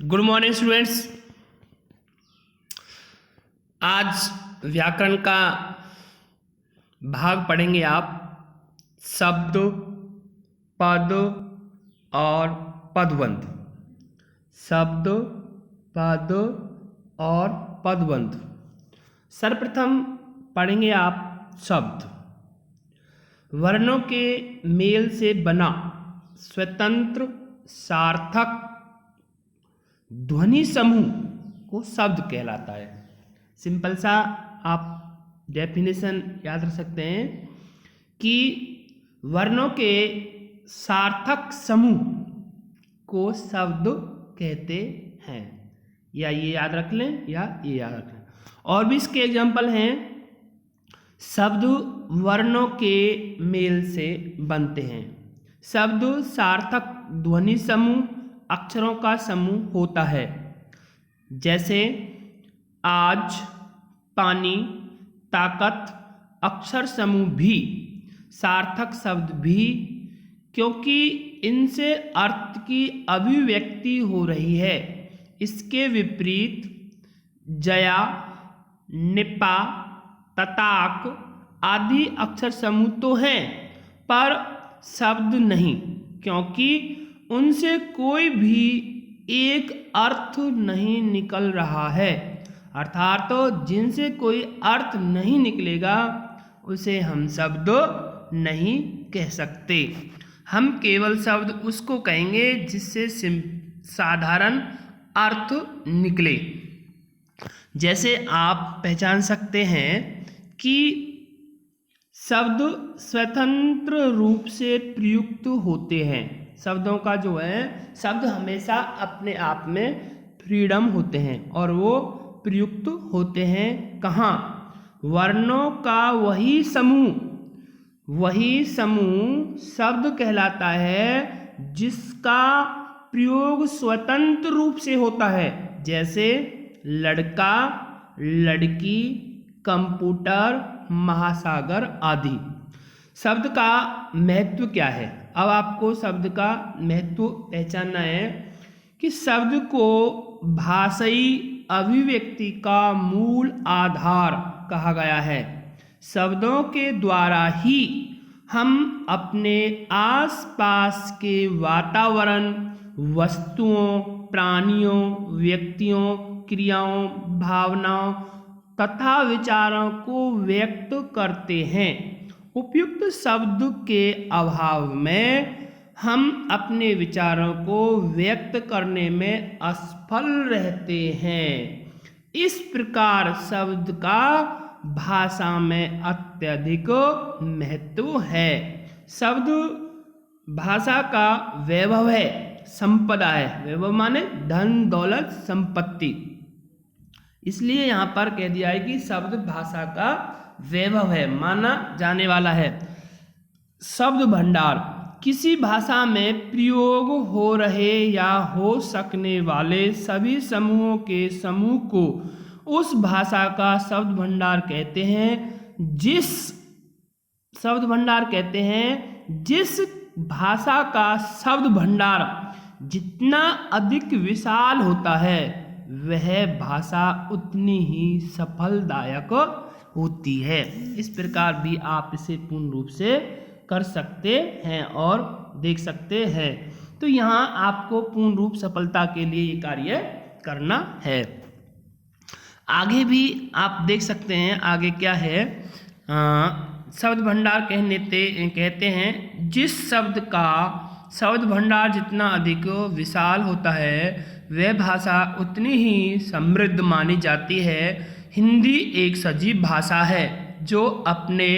Good morning students. आज व्याकरण का भाग पढ़ेंगे आप। शब्द, पद और पदबंध। शब्द, पद और पदबंध। सर्वप्रथम पढ़ेंगे आप शब्द। वर्णों के मेल से बना स्वतंत्र सार्थक ध्वनि समूह को शब्द कहलाता है। सिंपल सा आप डेफिनेशन याद रख सकते हैं कि वर्णों के सार्थक समूह को शब्द कहते हैं। या ये याद रख लें या ये याद रख लें। और भी इसके एग्जाम्पल हैं। शब्द वर्णों के मेल से बनते हैं। शब्द सार्थक ध्वनि समूह अक्षरों का समूह होता है। जैसे आज, पानी, ताकत अक्षर समूह भी सार्थक शब्द भी, क्योंकि इनसे अर्थ की अभिव्यक्ति हो रही है। इसके विपरीत जया, निपा, तताक आदि अक्षर समूह तो हैं पर शब्द नहीं, क्योंकि उनसे कोई भी एक अर्थ नहीं निकल रहा है। अर्थात जिनसे कोई अर्थ नहीं निकलेगा उसे हम शब्द नहीं कह सकते। हम केवल शब्द उसको कहेंगे जिससे साधारण अर्थ निकले। जैसे आप पहचान सकते हैं कि शब्द स्वतंत्र रूप से प्रयुक्त होते हैं। शब्दों का जो है, शब्द हमेशा अपने आप में फ्रीडम होते हैं और वो प्रयुक्त होते हैं कहाँ? वर्णों का वही समूह शब्द कहलाता है जिसका प्रयोग स्वतंत्र रूप से होता है। जैसे लड़का, लड़की, कंप्यूटर, महासागर आदि। शब्द का महत्व क्या है? अब आपको शब्द का महत्व पहचानना है कि शब्द को भाषाई अभिव्यक्ति का मूल आधार कहा गया है। शब्दों के द्वारा ही हम अपने आसपास के वातावरण, वस्तुओं, प्राणियों, व्यक्तियों, क्रियाओं, भावनाओं तथा विचारों को व्यक्त करते हैं। उपयुक्त शब्द के अभाव में हम अपने विचारों को व्यक्त करने में असफल रहते हैं। इस प्रकार शब्द का भाषा में अत्यधिक महत्व है। शब्द भाषा का वैभव है, संपदा है। वैभव माने धन, दौलत, संपत्ति। इसलिए यहाँ पर कह दिया है कि शब्द भाषा का वैभव है, माना जाने वाला है। शब्द भंडार किसी भाषा में प्रयोग हो रहे या हो सकने वाले सभी समूहों के समूह को उस भाषा का शब्द भंडार कहते हैं। जिस भाषा का शब्द भंडार जितना अधिक विशाल होता है वह भाषा उतनी ही सफलदायक होती है। इस प्रकार भी आप इसे पूर्ण रूप से कर सकते हैं और देख सकते हैं। तो यहाँ आपको पूर्ण रूप सफलता के लिए ये कार्य करना है। आगे भी आप देख सकते हैं। आगे क्या है? शब्द भंडार कहते हैं जिस शब्द का शब्द भंडार जितना अधिक विशाल होता है वह भाषा उतनी ही समृद्ध मानी जाती है। हिंदी एक सजीव भाषा है जो अपने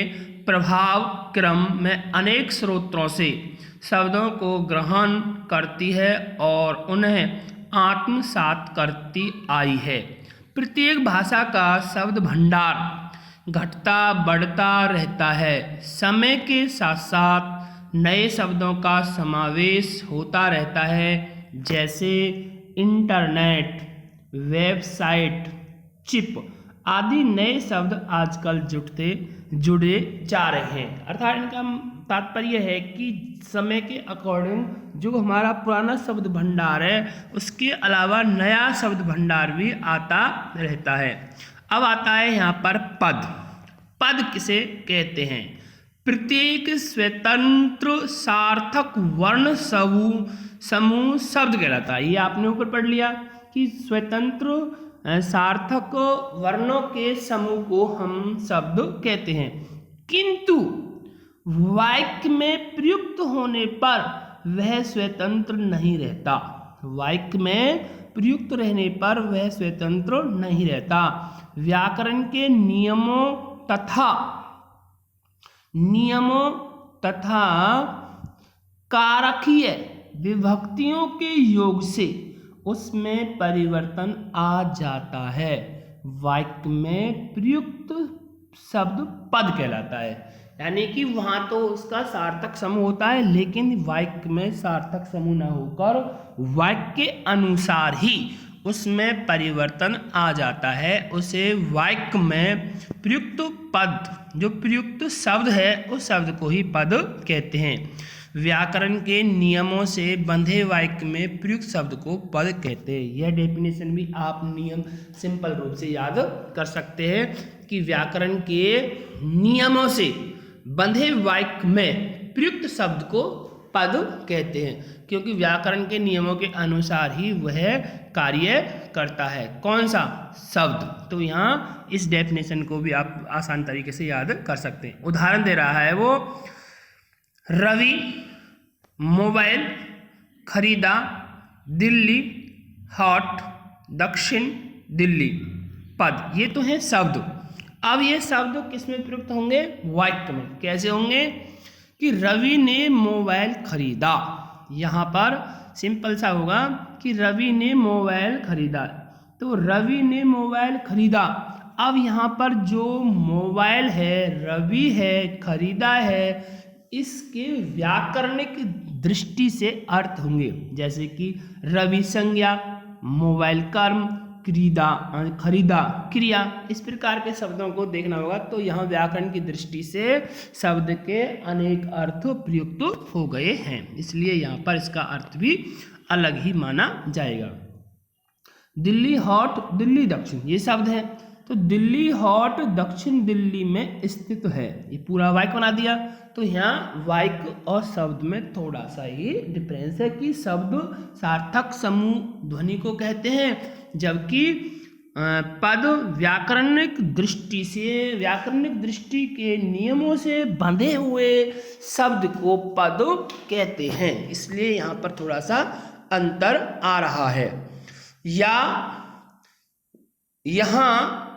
प्रभाव क्रम में अनेक स्रोतों से शब्दों को ग्रहण करती है और उन्हें आत्मसात करती आई है। प्रत्येक भाषा का शब्द भंडार घटता बढ़ता रहता है। समय के साथ साथ नए शब्दों का समावेश होता रहता है। जैसे इंटरनेट, वेबसाइट, चिप आदि नए शब्द आजकल जुड़े जा रहे हैं। अर्थात इनका तात्पर्य है कि समय के अकॉर्डिंग जो हमारा पुराना शब्द भंडार है उसके अलावा नया शब्द भंडार भी आता रहता है। अब आता है यहाँ पर पद। पद किसे कहते हैं? प्रत्येक स्वतंत्र सार्थक वर्ण समूह शब्द कहलाता है। ये आपने ऊपर पढ़ लिया कि स्वतंत्र सार्थक वर्णों के समूह को हम शब्द कहते हैं, किंतु वाक्य में प्रयुक्त होने पर वह स्वतंत्र नहीं रहता। वाक्य में प्रयुक्त रहने पर वह स्वतंत्र नहीं रहता। व्याकरण के नियमों तथा कारकीय विभक्तियों के योग से उसमें परिवर्तन आ जाता है। वाक्य में प्रयुक्त शब्द पद कहलाता है, यानी कि वहाँ तो उसका सार्थक समूह होता है, लेकिन वाक्य में सार्थक समूह न होकर वाक्य के अनुसार ही उसमें परिवर्तन आ जाता है। उसे वाक्य में प्रयुक्त पद, जो प्रयुक्त शब्द है उस शब्द को ही पद कहते हैं। व्याकरण के नियमों से बंधे वाक्य में प्रयुक्त शब्द को पद कहते हैं। यह डेफिनेशन भी आप नियम सिंपल रूप से याद कर सकते हैं कि व्याकरण के नियमों से बंधे वाक्य में प्रयुक्त शब्द को पद कहते हैं, क्योंकि व्याकरण के नियमों के अनुसार ही वह कार्य करता है। कौन सा? शब्द। तो यहाँ इस डेफिनेशन को भी आप आसान तरीके से याद कर सकते हैं। उदाहरण दे रहा है वो, रवि मोबाइल खरीदा, दिल्ली हॉट, दक्षिण दिल्ली। पद, ये तो है शब्द। अब ये शब्द किस में प्रयुक्त होंगे? वाक्य में। कैसे होंगे? कि रवि ने मोबाइल खरीदा। यहाँ पर सिंपल सा होगा कि रवि ने मोबाइल खरीदा, तो रवि ने मोबाइल खरीदा। अब यहाँ पर जो मोबाइल है, रवि है, खरीदा है, इसके व्याकरणिक दृष्टि से अर्थ होंगे, जैसे कि रवि संज्ञा, मोबाइल कर्म, खरीदा क्रिया। इस प्रकार के शब्दों को देखना होगा। तो यहाँ व्याकरण की दृष्टि से शब्द के अनेक अर्थ प्रयुक्त हो गए हैं, इसलिए यहाँ पर इसका अर्थ भी अलग ही माना जाएगा। दिल्ली हॉट, दिल्ली दक्षिण, ये शब्द है, तो दिल्ली हॉट दक्षिण दिल्ली में स्थित है। ये पूरा वाक्य बना दिया। तो यहाँ वाक्य और शब्द में थोड़ा सा ही डिफरेंस है कि शब्द सार्थक समूह ध्वनि को कहते हैं, जबकि पद व्याकरणिक दृष्टि के नियमों से बंधे हुए शब्द को पद कहते हैं। इसलिए यहाँ पर थोड़ा सा अंतर आ रहा है। या यहाँ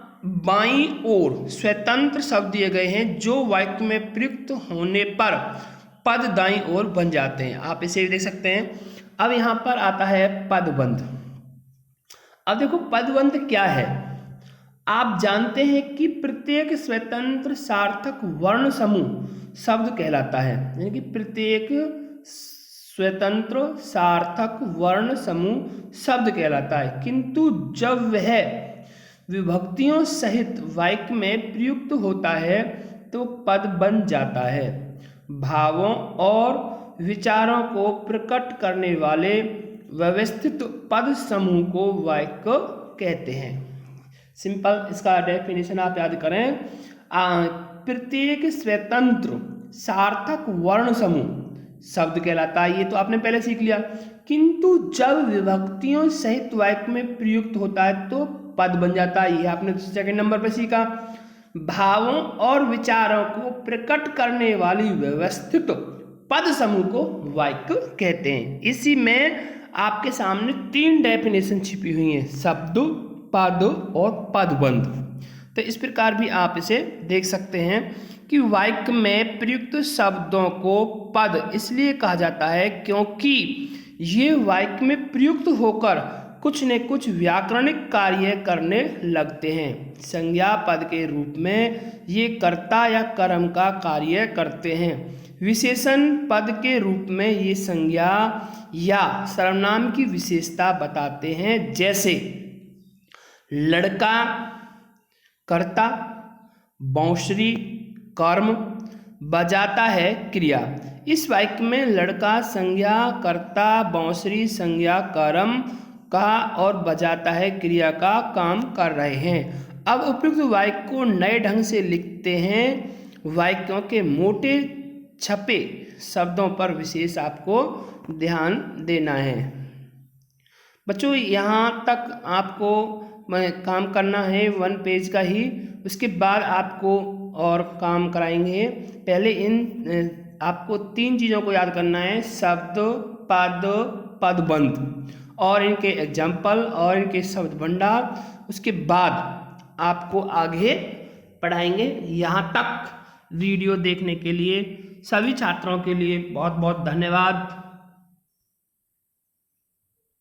बाईं ओर स्वतंत्र शब्द दिए गए हैं जो वाक्य में प्रयुक्त होने पर पद दाईं ओर बन जाते हैं। आप इसे भी देख सकते हैं। अब यहाँ पर आता है पदबंध। अब देखो पदबंध क्या है। आप जानते हैं कि प्रत्येक स्वतंत्र सार्थक वर्ण समूह शब्द कहलाता है, यानी कि प्रत्येक स्वतंत्र सार्थक वर्ण समूह शब्द कहलाता है, किंतु जब वह विभक्तियों सहित वाक्य में प्रयुक्त होता है तो पद बन जाता है। भावों और विचारों को प्रकट करने वाले व्यवस्थित पद समूह को वाक्य कहते हैं। सिंपल इसका डेफिनेशन आप याद करें। प्रत्येक स्वतंत्र सार्थक वर्ण समूह शब्द कहलाता है, ये तो आपने पहले सीख लिया, किंतु जब विभक्तियों सहित वाक्य में प्रयुक्त होता है तो पद बन जाता है। ये आपने सेकंड नंबर पर सीखा। भावों और विचारों को प्रकट करने वाली व्यवस्थित पद समूह को वाक्य कहते हैं। इसी में आपके सामने 3 डेफिनेशन छिपी हुई हैं, शब्द, पद और पदबंध। तो इस प्रकार भी आप इसे देख सकते हैं कि वाक्य में प्रयुक्त शब्दों को पद इसलिए कहा जाता है क्योंकि ये वाक्य में प्रयुक्त होकर कुछ न कुछ व्याकरणिक कार्य करने लगते हैं। संज्ञा पद के रूप में ये कर्ता या कर्म का कार्य करते हैं। विशेषण पद के रूप में ये संज्ञा या सर्वनाम की विशेषता बताते हैं, जैसे लड़का कर्ता, बांसुरी कर्म, बजाता है क्रिया। इस वाक्य में लड़का संज्ञा, कर्ता, बांसुरी संज्ञा कर्म का और बजाता है क्रिया का काम कर रहे हैं। अब उपयुक्त वाक्य को नए ढंग से लिखते हैं। वाक्यों के मोटे छपे शब्दों पर विशेष आपको ध्यान देना है। बच्चों यहाँ तक आपको काम करना है 1 पेज का ही। उसके बाद आपको और काम कराएंगे। पहले इन आपको 3 चीज़ों को याद करना है, शब्द, पद, पदबंध और इनके एग्जाम्पल और इनके शब्द भंडार। उसके बाद आपको आगे पढ़ाएंगे। यहाँ तक वीडियो देखने के लिए सभी छात्रों के लिए बहुत बहुत धन्यवाद।